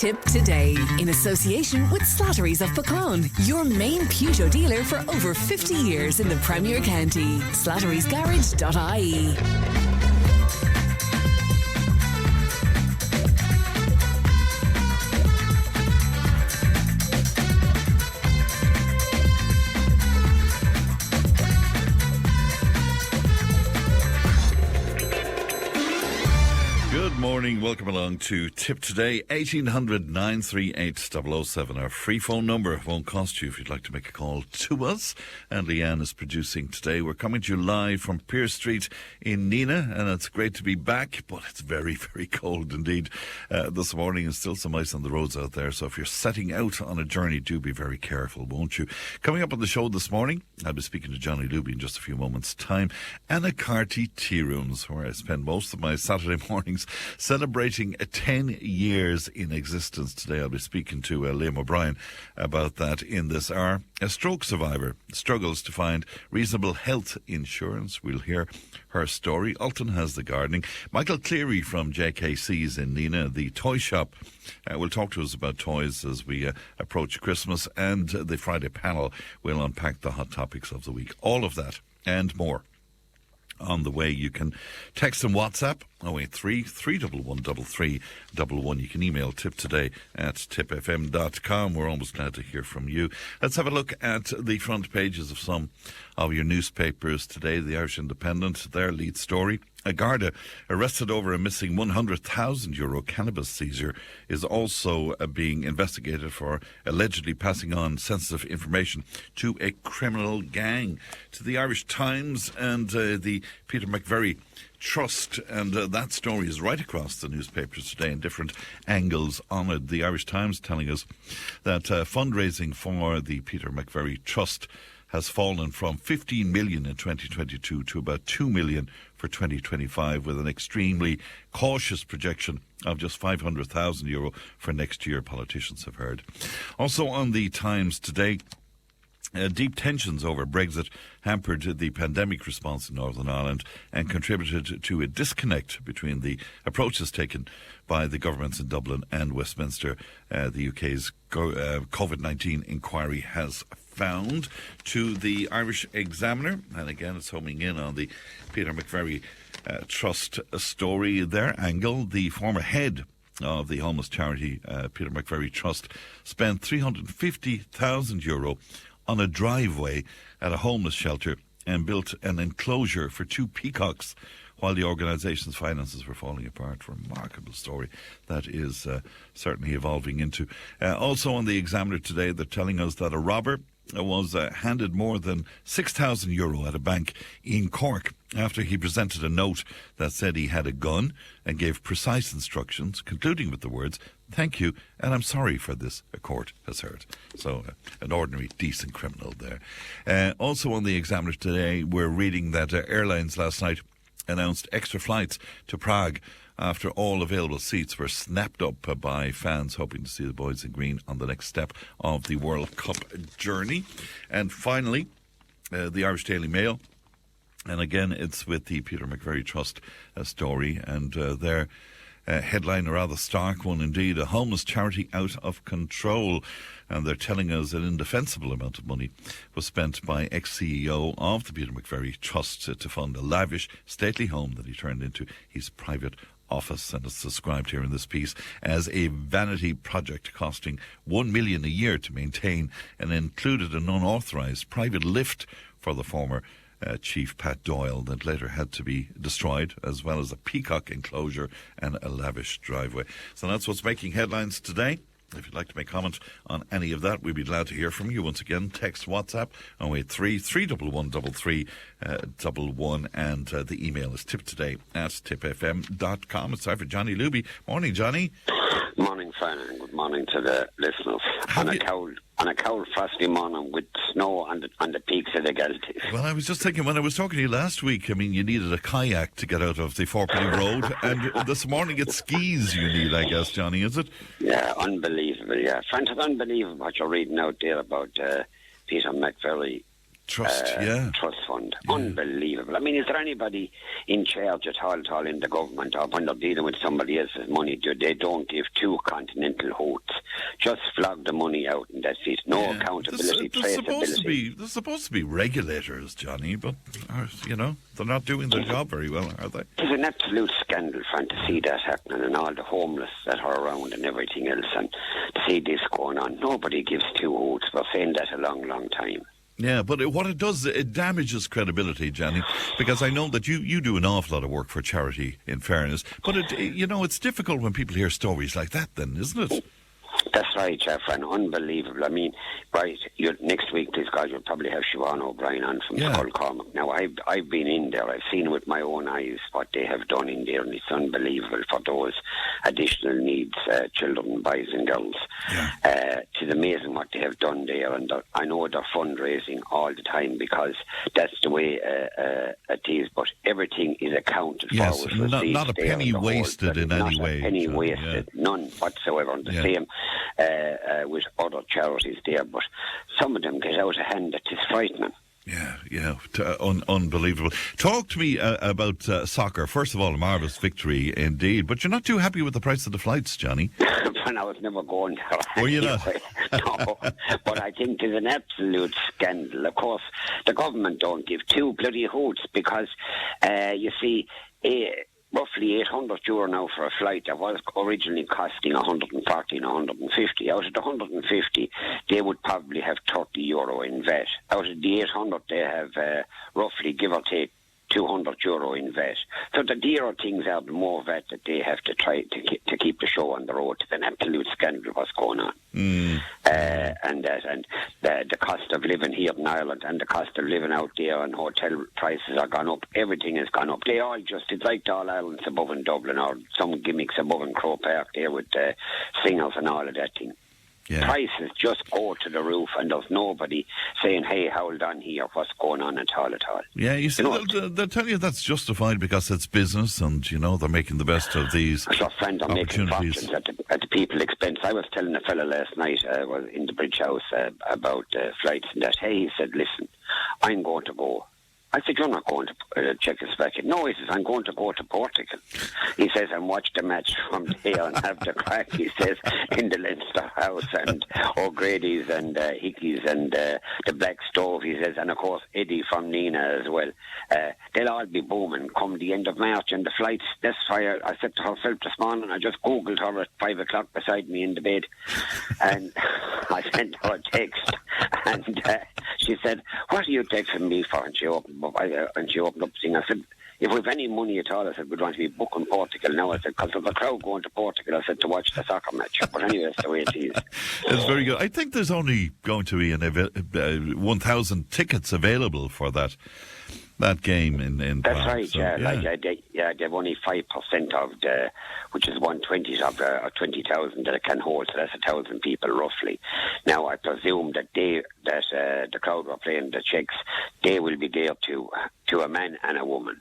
Tip Today, in association with Slattery's of Pecan, your main Peugeot dealer for over 50 years in the Premier County. Slattery'sGarage.ie. Good morning, welcome along to Tip Today, 1800 938 007. Our free phone number won't cost you if you'd like to make a call to us. And Leanne is producing today. We're coming to you live from Pearse Street in Neenah, and it's great to be back, but it's very, very cold indeed. This morning is still some ice on the roads out there, so if you're setting out on a journey, do be very careful, won't you? Coming up on the show this morning, I'll be speaking to Johnny Luby in just a few moments' time. Anacarty Tea Rooms, where I spend most of my Saturday mornings celebrating 10 years in existence. Today I'll be speaking to Liam O'Brien about that in this hour. A stroke survivor struggles to find reasonable health insurance. We'll hear her story. Alton has the gardening. Michael Cleary from JKC's in Neenah, the toy shop, will talk to us about toys as we approach Christmas, and the Friday panel will unpack the hot topics of the week. All of that and more on the way. You can text and WhatsApp 083 311 3311. You can email tiptoday@tipfm.com. We're almost glad to hear from you. Let's have a look at the front pages of some of your newspapers today. The Irish Independent, their lead story: a Garda arrested over a missing €100,000 cannabis seizure is also being investigated for allegedly passing on sensitive information to a criminal gang. To the Irish Times and the Peter McVerry Trust, and that story is right across the newspapers today in different angles on it. The Irish Times telling us that fundraising for the Peter McVerry Trust has fallen from 15 million in 2022 to about 2 million for 2025, with an extremely cautious projection of just €500,000 for next year, politicians have heard. Also on the Times today, deep tensions over Brexit hampered the pandemic response in Northern Ireland and contributed to a disconnect between the approaches taken by the governments in Dublin and Westminster. The UK's COVID-19 inquiry has found. To the Irish Examiner, and again it's homing in on the Peter McVerry Trust story, their angle. The former head of the homeless charity Peter McVerry Trust spent €350,000 on a driveway at a homeless shelter and built an enclosure for 2 peacocks while the organisation's finances were falling apart. Remarkable story that is certainly evolving into. Also on the Examiner today, they're telling us that a robber was handed more than €6,000 at a bank in Cork after he presented a note that said he had a gun and gave precise instructions, concluding with the words, "Thank you, and I'm sorry for this," a court has heard. So an ordinary, decent criminal there. Also on the Examiner today, we're reading that airlines last night announced extra flights to Prague after all available seats were snapped up by fans hoping to see the boys in green on the next step of the World Cup journey. And finally, the Irish Daily Mail, and again it's with the Peter McVerry Trust story, and their headline, a rather stark one indeed: a homeless charity out of control. And they're telling us an indefensible amount of money was spent by ex-CEO of the Peter McVerry Trust to fund a lavish, stately home that he turned into his private office. And it's described here in this piece as a vanity project costing $1 million a year to maintain, and included an unauthorised private lift for the former Chief Pat Doyle that later had to be destroyed, as well as a peacock enclosure and a lavish driveway. So that's what's making headlines today. If you'd like to make comment on any of that, we'd be glad to hear from you. Once again, text WhatsApp 083 311 3311, and the email is tiptoday@tipfm.com. It's time for Johnny Luby. Morning, Johnny. Morning, Fran, and good morning to the listeners. On a cold, frosty morning with snow on the peaks of the Galties. Well, I was just thinking, when I was talking to you last week, I mean, you needed a kayak to get out of the Fourpenny Road, and this morning it's skis you need, I guess, Johnny, is it? Yeah, unbelievable, yeah. Fran, it's unbelievable what you're reading out there about Peter McVerry Trust fund. Yeah. Unbelievable. I mean, is there anybody in charge at all in the government, or when they're dealing with somebody else's money, they don't give two continental hoots? Just flog the money out and that's it. No accountability, traceability. There's supposed to be regulators, Johnny, but, they're not doing their job very well, are they? It's an absolute scandal, Fran, to see that happening, and all the homeless that are around and everything else, and to see this going on. Nobody gives two hoots. We're saying that a long, long time. Yeah, but what it does, it damages credibility, Johnny, because I know that you do an awful lot of work for charity, in fairness, but it's difficult when people hear stories like that then, isn't it? That's right, Fran. Unbelievable. I mean, right, next week, please God, you'll probably have Siobhan O'Brien on from Skull Cormac. Now, I've been in there. I've seen with my own eyes what they have done in there, and it's unbelievable for those additional needs, children, boys and girls. Yeah. It's amazing what they have done there, and I know they're fundraising all the time because that's the way it is, but everything is accounted for. Yes, not a penny wasted in any way. Not a penny wasted, none whatsoever. The same with other charities there, but some of them get out of hand. That is frightening. Yeah, unbelievable. Talk to me about soccer. First of all, a marvellous victory indeed, but you're not too happy with the price of the flights, Johnny. And I was never going there. Were you not? No, but I think it's an absolute scandal. Of course, the government don't give two bloody hoots because, you see, roughly €800 now for a flight that was originally costing 140 and 150. Out of the 150, they would probably have €30 in VAT. Out of the 800, they have roughly, give or take, €200 in VAT. So the dearer things are, the more VAT that they have to try to keep the show on the road. It's an absolute scandal what's going on. And the cost of living here in Ireland and the cost of living out there, and hotel prices are gone up. Everything has gone up. They all it's like the All Irelands above in Dublin, or some gimmicks above in Croke Park there with singers and all of that thing. Yeah. Prices just go to the roof, and there's nobody saying, hey, hold on here, what's going on at all. Yeah, you see, they'll tell you that's justified because it's business, and, they're making the best of these opportunities. Making fortunes at the people's expense. I was telling a fella last night, was in the Bridge House, about flights and that. Hey, he said, listen, I'm going to go. I said, you're not going to Czechoslovakia. No, he says, I'm going to go to Portugal. He says, and watch the match from there and have the crack, he says, in the Leinster House and O'Grady's and Hickey's and the Black Stove, he says, and of course Eddie from Nina as well. They'll all be booming come the end of March, and the flights, this fire, I said to herself this morning, I just Googled her at 5 o'clock beside me in the bed, and I sent her a text, and she said, what are you texting me for? And she opened up the thing. I said, if we've any money at all, I said, we'd want to be booking Portugal now. I said, because there's a crowd going to Portugal, I said, to watch the soccer match. But anyway, that's the way it is. It's very good. I think there's only going to be 1,000 tickets available for that game in That's Prague. right, so, they've only 5% of the, which is 1/20 of 20,000 that it can hold, so that's 1,000 people roughly. Now, I presume that the crowd were playing the Czechs, they will be there to a man and a woman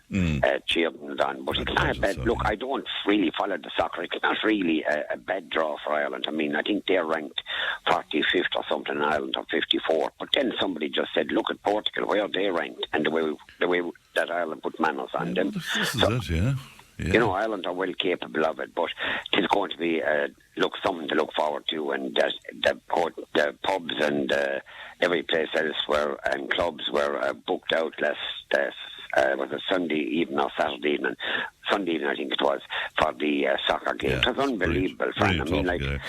cheering it on. But it's not a bad look. I don't really follow the soccer. It's not really a bad draw for Ireland. I mean, I think they're ranked 45th or something in Ireland, or 54th. But then somebody just said, look at Portugal, where are they ranked? And the way that Ireland put manners on them. This is it, yeah. Yeah. Ireland are well capable of it, but it's going to be something to look forward to, and the pubs and every place elsewhere and clubs were booked out was it Sunday evening or Saturday evening? Sunday evening, I think it was, for the soccer game. It was unbelievable, Fran. I mean,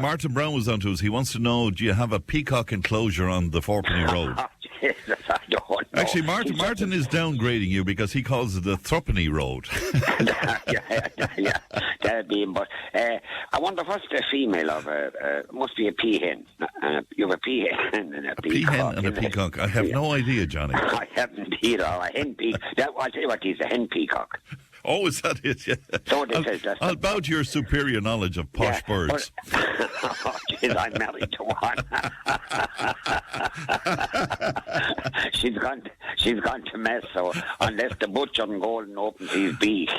Martin Brown was on to us. He wants to know, do you have a peacock enclosure on the Fourpenny Road? Jesus, I don't know. Actually, Martin is downgrading you because he calls it the Threepenny Road. yeah, that'd be him. But I wonder what's the female of must be a peahen. You have a peahen and a peacock. Peahen and a peacock. I have no idea, Johnny. I haven't either. A hen peacock. I'll tell you what, he's a hen peacock. Oh, is that it? Yeah. So they says that's I'll bow to your superior knowledge of posh birds. Oh, jeez, I'm married to one. She's gone to mess, so unless the butcher in Golden opens his beak,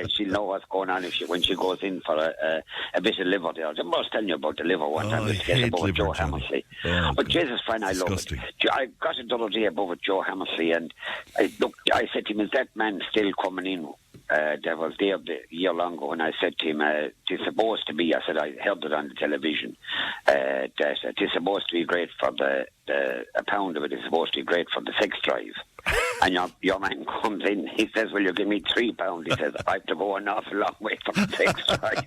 she'll know what's going on when she goes in for a bit of liver there. I was telling you about the liver one time. I hate about liver, Joe Johnny. Hammersley. Oh, But God. Jesus, fine, I love it. I got it the other day above with Joe Hammersley, and I said to him, is that man still coming in? That was there the year long ago, and I said to him, it's supposed to be, I said, I heard it on the television, that it's supposed to be great for a pound of it is supposed to be great for the sex drive. And your man comes in, he says, will you give me £3? He says, I have to go an awful long way for the sex drive.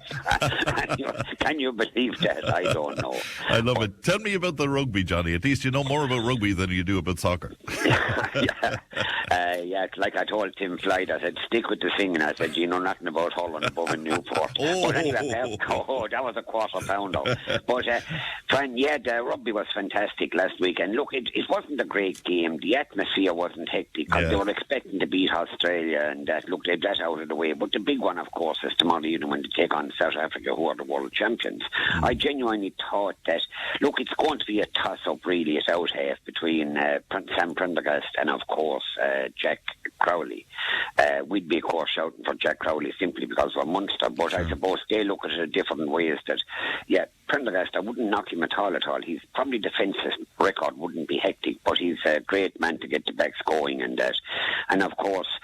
Can you believe that? I don't know. I love it. Tell me about the rugby, Johnny. At least you know more about rugby than you do about soccer. Yeah, like I told Tim Floyd, I said, stick with the singing. I said, you know nothing about Holland above in Newport. But anyway, that was a quarter pounder. But, the rugby was fantastic last weekend. Look, it wasn't a great game. The atmosphere wasn't hectic because they were expecting to beat Australia, and look, they've that out of the way. But the big one, of course, is tomorrow evening when they take on South Africa, who are the world champions. I genuinely thought that, look, it's going to be a toss-up, really, at out half between Sam Prendergast and, of course, Jack Crowley. We'd be, of course, shouting for Jack Crowley simply because we're Munster, but I suppose they look at it in different ways. That, Prendergast, I wouldn't knock him at all. He's probably defensive record wouldn't be hectic, but he's a great man to get the backs going and that. And of course,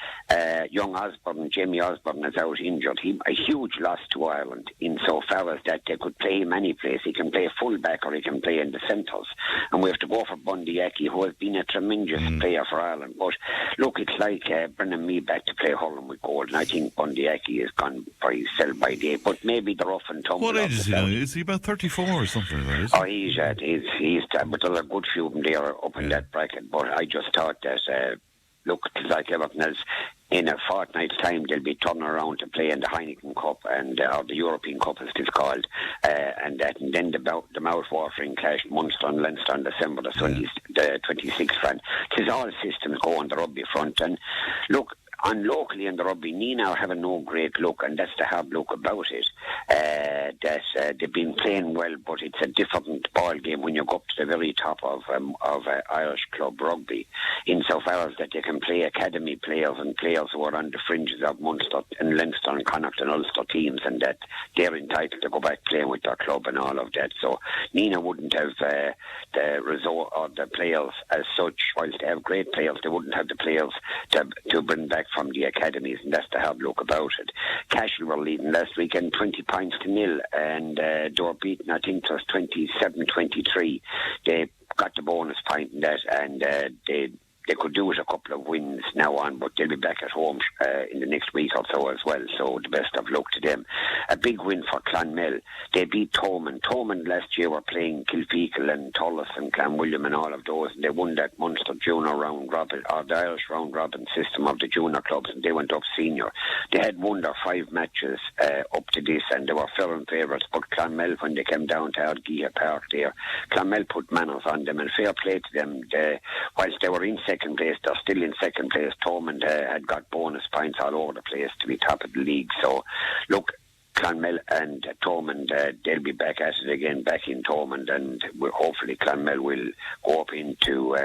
young Osborne, Jamie Osborne, is out injured. A huge loss to Ireland insofar as that they could play him any place. He can play full back or he can play in the centres. And we have to go for Bundy Aki, who has been a tremendous player for Ireland. But look, it's like bringing me back to play hurling with gold. And I think Bundy Aki is gone by sell by day. But maybe the rough and tumble. What age is he now? Is he about 34 or something like that? Oh, he's but there's a good few of them there up in that bracket. But I just thought that, look, it's like everything else. In a fortnight's time, they'll be turning around to play in the Heineken Cup and or the European Cup, as it's called, and then the mouth-watering clash Munster and Leinster on December the 26th. Front. It's all systems go on the rugby front, and look. And locally in the rugby, Nina are having no great look, and that's the hard look about it. They've been playing well, but it's a different ball game when you go up to the very top of Irish club rugby, insofar as that they can play academy players and players who are on the fringes of Munster and Leinster and Connacht and Ulster teams, and that they're entitled to go back playing with their club and all of that. So Nina wouldn't have the resort or the players as such. Whilst they have great players, they wouldn't have the players to bring back from the academies, and that's the hard look about it. Cashel were leading last weekend 20 points to nil, and they were beaten, I think it was 27-23. They got the bonus point in that, and they could do with a couple of wins now on, but they'll be back at home in the next week or so as well, so the best of luck to them. A big win for Clonmel. They beat Thomond. Thomond last year were playing Kilfeacle and Tullis and Clanwilliam and all of those, and they won that Munster junior round robin, or the Irish round robin system of the junior clubs, and they went up senior. They had won their 5 matches up to this, and they were firm favourites, but Clonmel, when they came down to Ardguia Park there, Clonmel put manners on them, and fair play to them. Whilst they were in second place, they're still in second place. Thomond had got bonus points all over the place to be top of the league. So, look, Clonmel and Thomond, they'll be back at it again, back in Thomond, and hopefully Clonmel will go up into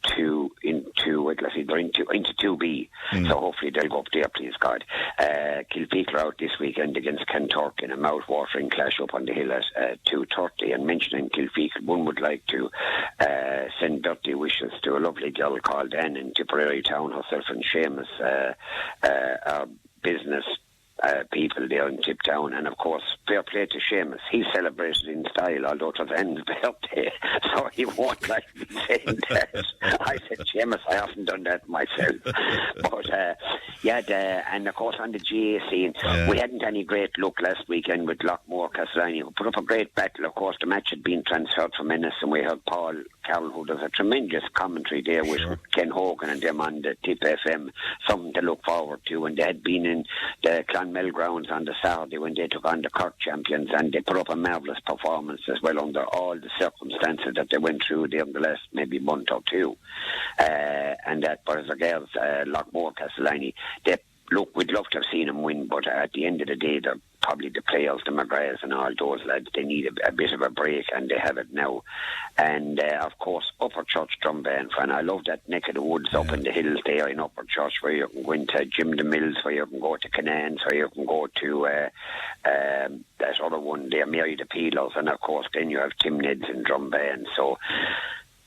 2B. So hopefully they'll go up there, please God. Kilfeacle are out this weekend against Kenturk in a mouth-watering clash up on the hill at 2:30. And mentioning Kilfeacle, one would like to send birthday wishes to a lovely girl called Anne in Tipperary Town, herself and Seamus, our business people there in Tiptown, and of course fair play to Seamus. He celebrated in style, although it was Anne's birthday, so he won't like me saying that. I said, Seamus, I haven't done that myself. But and of course on the GA scene, we hadn't any great luck last weekend with Lockmore Castlani, who put up a great battle. Of course the match had been transferred from Ennis, and we had Paul Carol, who does a tremendous commentary there with Ken Hogan and them on the Tip FM, something to look forward to. And they had been in the Clonmel grounds on the Saturday when they took on the Cork champions, and they put up a marvellous performance as well under all the circumstances that they went through there in the last maybe month or two. And that, but as the girls, Lockmore, Castellani, look, we'd love to have seen them win, but at the end of the day, they're probably the players, the McGraths and all those lads, they need a bit of a break, and they have it now. And, of course, Upper Church Drumban, and I love that neck of the woods up in the hills there in Upper Church, where you can go into Jim the Mills, where you can go to Canans, where you can go to that other one there, Mary the Peelers, and, of course, then you have Tim Neds and Drumban. So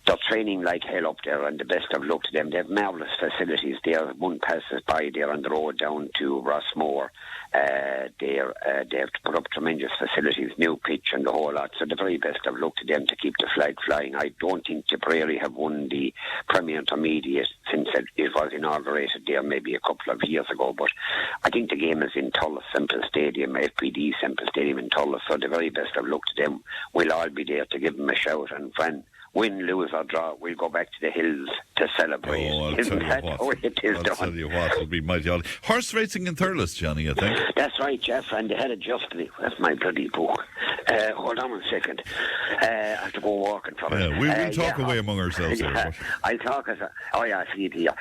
they're training like hell up there, and the best of luck to them. They have marvellous facilities there. One passes by there on the road down to Rossmore. They have to put up tremendous facilities, new pitch and the whole lot. So the very best of luck to them to keep the flag flying. I don't think Tipperary have won the Premier Intermediate since it was inaugurated there maybe a couple of years ago. But I think the game is in Tullis Semple Stadium, FPD Semple Stadium in Tullis. So the very best of luck to them. We'll all be there to give them a shout, and when win, lose or draw, we'll go back to the hills to celebrate. Oh, I'll tell you what, it'll be mighty odd. Horse racing in Thurles, Johnny, I think. That's right, Jeff, and they had it just today. That's my bloody book. Hold on a second. I have to go walking for it. Yeah, we'll talk away among ourselves here. I'll talk as I see it here.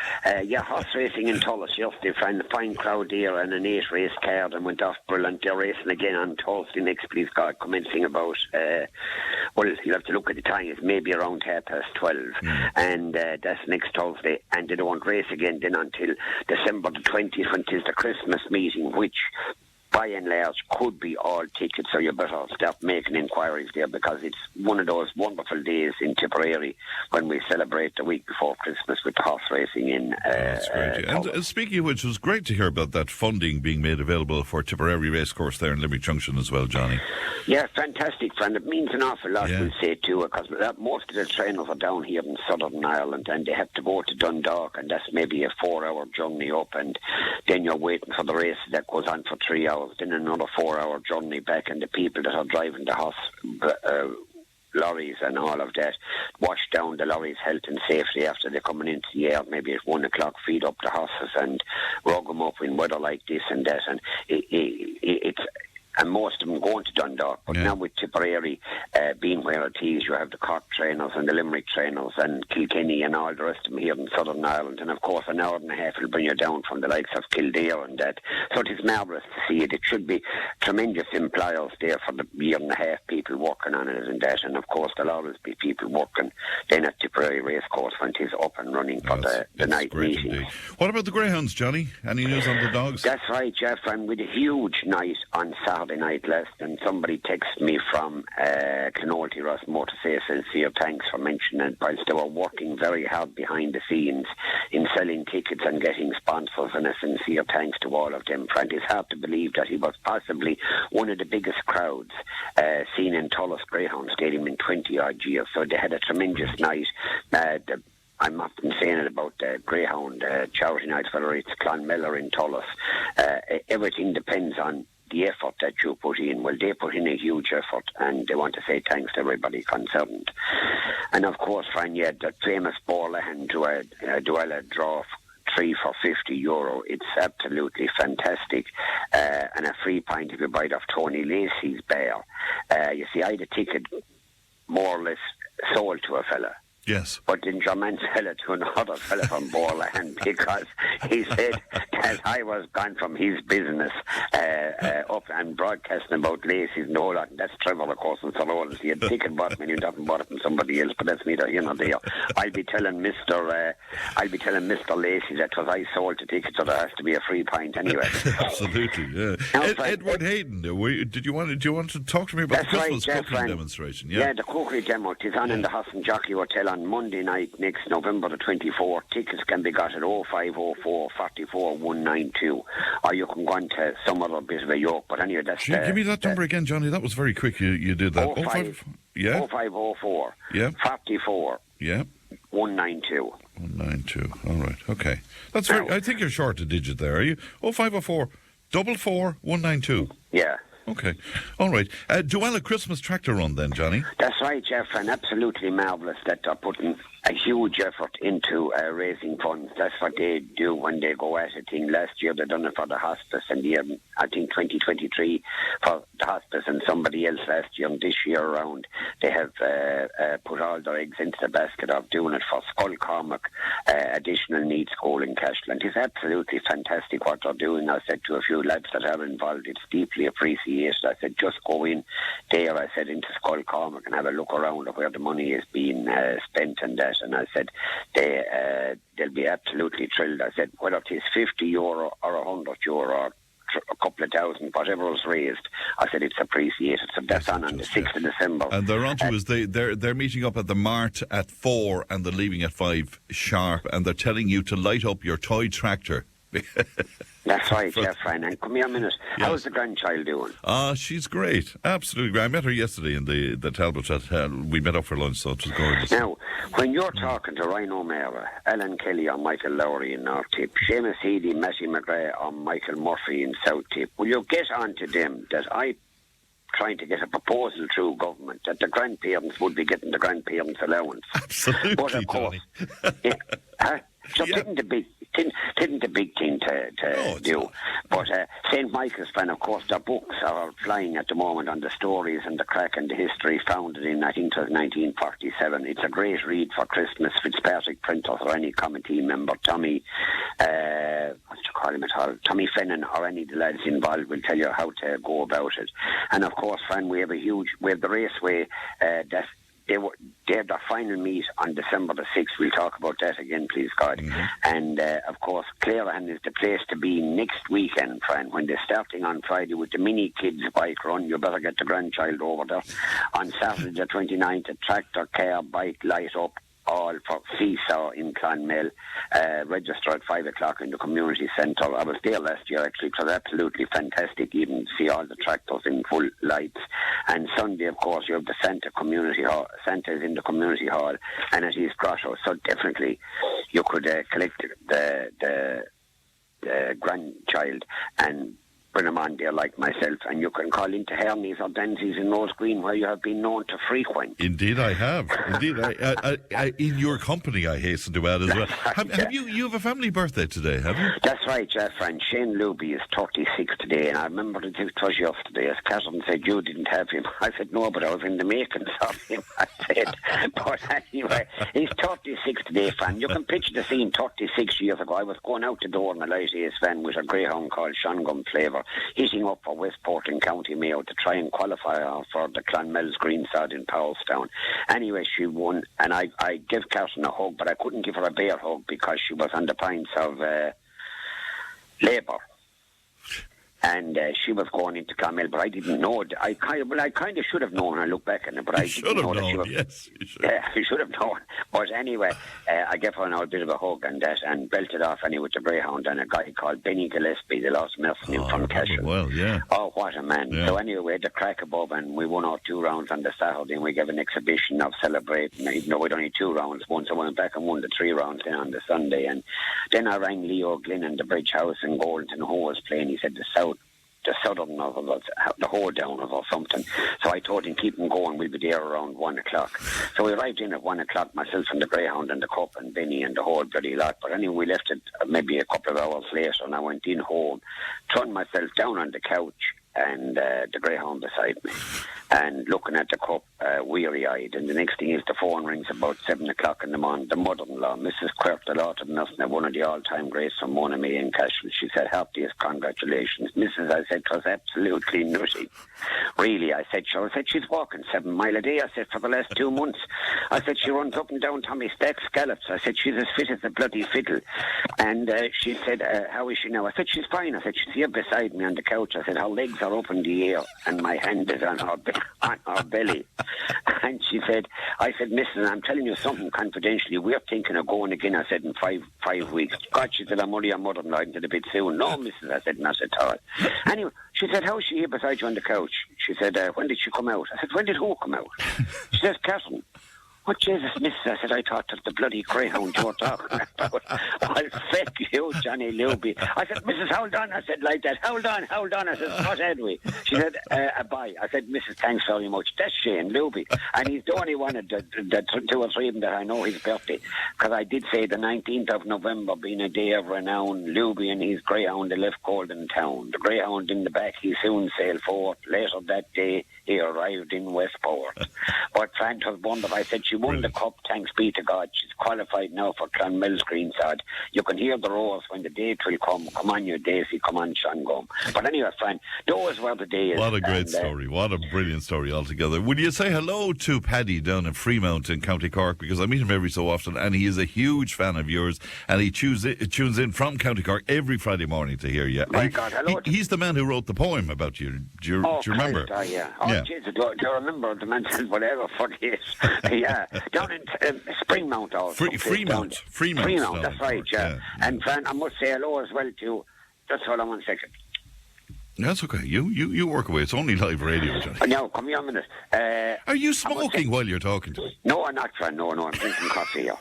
Horse racing in Thurles yesterday, fine crowd there, and an 8 race card, and went off brilliant. They're racing again on Thursday next, please God, commencing about, well, you'll have to look at the time, it's maybe around 12:30, and that's next Thursday, and they don't race again then until December the 20th, when it is the Christmas meeting, which by and large could be all tickets, so you better start making inquiries there, because it's one of those wonderful days in Tipperary when we celebrate the week before Christmas with the horse racing in That's great. And speaking of which, it was great to hear about that funding being made available for Tipperary Racecourse there in Limerick Junction as well, Johnny. Yeah, fantastic, friend. It means an awful lot, we'll say, too, because most of the trainers are down here in Southern Ireland, and they have to go to Dundalk, and that's maybe a 4-hour journey up, and then you're waiting for the race that goes on for 3 hours, then another 4-hour journey back, and the people that are driving the horse lorries and all of that wash down the lorries health and safety after they're coming into the air, maybe at 1 o'clock, feed up the horses and rug them up in weather like this and that, and it's and most of them going to Dundalk. But now with Tipperary being where it is, you have the Cork trainers and the Limerick trainers and Kilkenny and all the rest of them here in Southern Ireland. And of course, an hour and a half will bring you down from the likes of Kildare and that. So it is marvellous to see it. It should be tremendous employers there for the year and a half, people working on it and that. And of course, there'll always be people working then at Tipperary Racecourse when it is up and running for the night meeting. Indeed. What about the greyhounds, Johnny? Any news on the dogs? That's right, Jeff. And with a huge night on Saturday night last, and somebody texted me from Clonoulty Rossmore to say sincere thanks for mentioning it, whilst they were working very hard behind the scenes in selling tickets and getting sponsors, and a sincere thanks to all of them. And it's hard to believe that he was possibly one of the biggest crowds seen in Thurles Greyhound Stadium in 20 odd years. So they had a tremendous night. I'm often saying it about the Greyhound charity night, whether it's Clonmel or in Thurles. Everything depends on the effort that you put in. Well, they put in a huge effort, and they want to say thanks to everybody concerned. And of course, Fran, you had that famous Borlahan Duella draw 3 for €50. It's absolutely fantastic. And a free pint if you buy it off Tony Lacey's bear. You see, I had a ticket more or less sold to a fella. Yes. But then Germain sell it to another fella from Borlahan, because he said that I was gone from his business up and broadcasting about Lacey's and all that. And that's Trevor, of course, and so on. He had ticket bought me, and he hadn't bought it from somebody else, but that's neither here nor there. I'll be telling Mr. Lacey that because I sold the ticket, so there has to be a free pint anyway. Absolutely, yeah. Edward Hayden, do you want to talk to me about the Christmas cookery demonstration? Yeah, the cookery demo. It is on in the Hoss and Jockey Hotel on Monday night, next November the 24th. Tickets can be got at 0504 44 192, or you can go on to some other bit of a yoke. But anyway, that's give me that number again, Johnny. That was very quick. You did that. 0504 44 192. 192. All right. Okay. That's very. I think you're short a digit there. Are you? 0504 44 192. Yeah. Okay. All right. Duella Christmas tractor run then, Johnny? That's right, Jeff, and absolutely marvellous that they're putting a huge effort into raising funds. That's what they do when they go at it. Last year they done it for the hospice, and I think 2023 for the hospice and somebody else last year, and this year around they have put all their eggs into the basket of doing it for Skull Cormac Additional Needs School in Cashland. It's absolutely fantastic what they're doing. I said to a few lads that are involved, it's deeply appreciated. I said, just go in there, I said, into Skull Cormac and have a look around at where the money is being spent and that. And I said, they'll be absolutely thrilled. I said, whether it is €50 or €100 or a couple of thousand, whatever was raised, I said it's appreciated. So that's on the 6th of December. And they're on to us. They're meeting up at the Mart at 4 and they're leaving at 5 sharp, and they're telling you to light up your toy tractor. That's right, Jeff, and come here a minute. Yes. How's the grandchild doing? She's great. Absolutely great. I met her yesterday in the Talbot. We met up for lunch, so it was gorgeous. Now, when you're talking to Ryan O'Mara, Alan Kelly or Michael Lowry in North Tip, Seamus Healy, Matty McGrath or Michael Murphy in South Tip, will you get on to them that I trying to get a proposal through government that the grandparents would be getting the grandparents' allowance? Absolutely, but of course, so didn't the big thing to do. Not. But St. Michael's fan, of course, their books are flying at the moment on the stories and the crack and the history founded in, I think it was 1947. It's a great read for Christmas. Fitzpatrick Printers or any committee member, Tommy Fennan or any of the lads involved will tell you how to go about it. And of course, Fran, we have the raceway that they have their final meet on December the 6th. We'll talk about that again, please God. Mm-hmm. And, of course, Clarehan is the place to be next weekend, friend. When they're starting on Friday with the mini kids bike run, you better get the grandchild over there. On Saturday the 29th, a tractor, car, bike, light up, all for Seesaw in Clonmel. Register at 5 o'clock in the community centre. I was there last year, actually. It was absolutely fantastic, even to see all the tractors in full lights. And Sunday, of course, you have the Santa Community Hall. Santa is in the community hall, and it is grotto. So definitely, you could collect the grandchild and bring them on there like myself, and you can call into Hermes or Denzi's in Rose Green, where you have been known to frequent. Indeed, I have. Indeed, I in your company, I hasten to add as well. Have you have a family birthday today? Have you? That's right, Jeff. And Shane Luby is 36 today, and I remember it was yesterday. As Catherine said, you didn't have him. I said no, but I was in the makings of him. I said, but anyway, he's 36 today, fan. You can picture the scene 36 years ago. I was going out the door in a light Ace van with a greyhound called Shongum Flavour, heating up for Westport and County Mayo to try and qualify her for the Clonmel's Greensod in Powellstown. Anyway, she won, and I gave Carson a hug, but I couldn't give her a bear hug because she was on the pints of Labour. And she was going into Clonmel, but I didn't know it. I kind of should have known. I look back on it, but I didn't know that she was. Yes, you should. Yeah, I should have known. But anyway, I gave her a bit of a hug and that, and belted off anyway with the greyhound and a guy called Benny Gillespie, the last mercenary from Cashel. Well, yeah. Oh, what a man! Yeah. So anyway, we had the crack above, and we won our 2 rounds on the Saturday, and we gave an exhibition of celebrating. Even though we'd only 2 rounds won, so I went back and won the 3 rounds then on the Sunday, and then I rang Leo Glynn in the Bridge House in Golden, who was playing. He said the southern of us, the whole down of or something. So I told him, keep him going, we'll be there around 1 o'clock. So we arrived in at 1 o'clock, myself and the greyhound and the cup and Benny and the whole bloody lot. But anyway, we left it maybe a couple of hours later, and I went in home, turned myself down on the couch and the greyhound beside me, and looking at the cup, weary-eyed. And the next thing is the phone rings about 7 o'clock in the morning. The mother-in-law, Mrs. Quirk, the Lord Nelson, one of the all-time greats from Mona May in Cashel. She said, happiest congratulations. Mrs., I said, it was absolutely nutty. Really, I said, she's walking 7 mile a day. I said, for the last 2 months. I said, she runs up and down Tommy Stack's scallops. I said, she's as fit as a bloody fiddle. And she said, how is she now? I said, she's fine. I said, she's here beside me on the couch. I said, her legs are up in the air and my hand is on her belly. And she said, I said, Mrs., I'm telling you something confidentially. We're thinking of going again, I said, in five weeks. God, she said, I'm only your mother-in-law until a bit soon. No, Mrs., I said, not at all. Anyway, she said, how is she here beside you on the couch? She said, when did she come out? I said, when did who come out? She says, Catherine. "Oh, Jesus, miss," I said, "I thought of the bloody greyhound you were talking about." "I'll fake you, Johnny Luby." I said, "Mrs. hold on," I said like that. Hold on. I said, "What had we?" She said, "Bye." I said, "Mrs. thanks very much." That's Shane Luby. And he's the only one of the 2 or 3 of them that I know his birthday. Because I did say the 19th of November being a day of renown, Luby and his greyhound, they left Golden Town. The greyhound in the back, he soon sailed forth. Later that day, he arrived in Westport. But Fran was wonderful. I said, she won the cup, thanks be to God. She's qualified now for Clonmel Greenside. You can hear the roars when the date will come. Come on, you Daisy, come on, Shango. But anyway, Fran, those were the days. What a great story. What a brilliant story altogether. Would you say hello to Paddy down in Fremont in County Cork? Because I meet him every so often, and he is a huge fan of yours, and he tunes in from County Cork every Friday morning to hear you. My God, hello. He's the man who wrote the poem about you. Do you remember? Christ, yeah. Oh, Jesus, do you remember the man said whatever for this? Yeah, down in Springmount also. Fremont, that's right, yeah. And Fran, I must say hello as well to, just hold on 1 second. That's okay. You work away. It's only live radio, Johnny. No, come here a minute. Are you smoking while you're talking to me? No, I'm not, Fran. No, I'm drinking coffee here.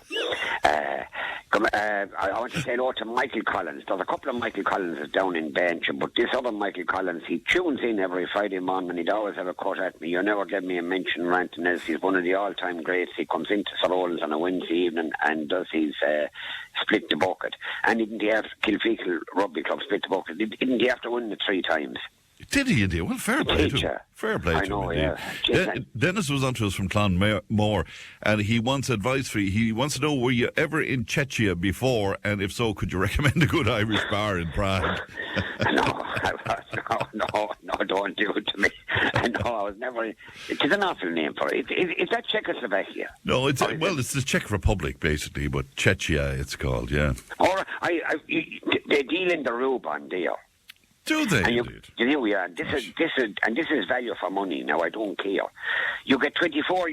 I want to say hello to Michael Collins. There's a couple of Michael Collinses down in Bench, but this other Michael Collins, he tunes in every Friday morning and he'd always have a cut at me. You never give me a mention, ranting as he's one of the all-time greats. He comes into Sir Rollins on a Wednesday evening and does his split the bucket. And didn't he have Kilfeacle Rugby Club split the bucket? Didn't he have to win it 3 times? Did he indeed? Well, fair play to him. Fair play to him. I know, yeah. Dennis was on to us from Clonmore, and he wants advice for you. He wants to know, were you ever in Czechia before, and if so, could you recommend a good Irish bar in Prague? No, don't do it to me. No, I was never. It is an awful name for it. Is that Czechoslovakia? No, it's the Czech Republic, basically, but Czechia it's called, yeah. Or they deal in the Ruban deal. Do they? You know, yeah. This is value for money. Now I don't care. You get 24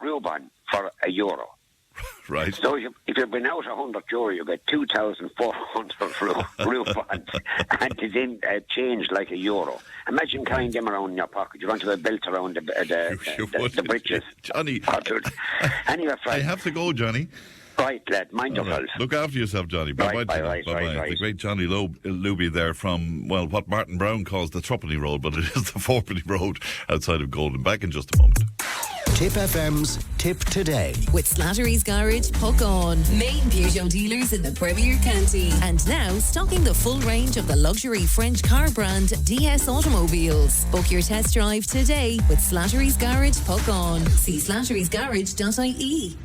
Ruban for €1. Right. So if you've been out €100, you get 2,400 Rubans, and it's in change like €1. Imagine carrying them around in your pocket. You want to have a belt around the bridges, Johnny. Anyway, Frank, I have to go, Johnny. Right, lad. Mind yourself. Look after yourself, Johnny. Bye-bye. Right. The great Johnny Luby there from, well, what Martin Brown calls the Truppenny Road, but it is the Fourpenny Road outside of Golden. Back in just a moment. Tip FM's Tip Today. With Slattery's Garage, Puckon. Main Peugeot dealers in the Premier County. And now stocking the full range of the luxury French car brand DS Automobiles. Book your test drive today with Slattery's Garage, Puckon. See slatterysgarage.ie.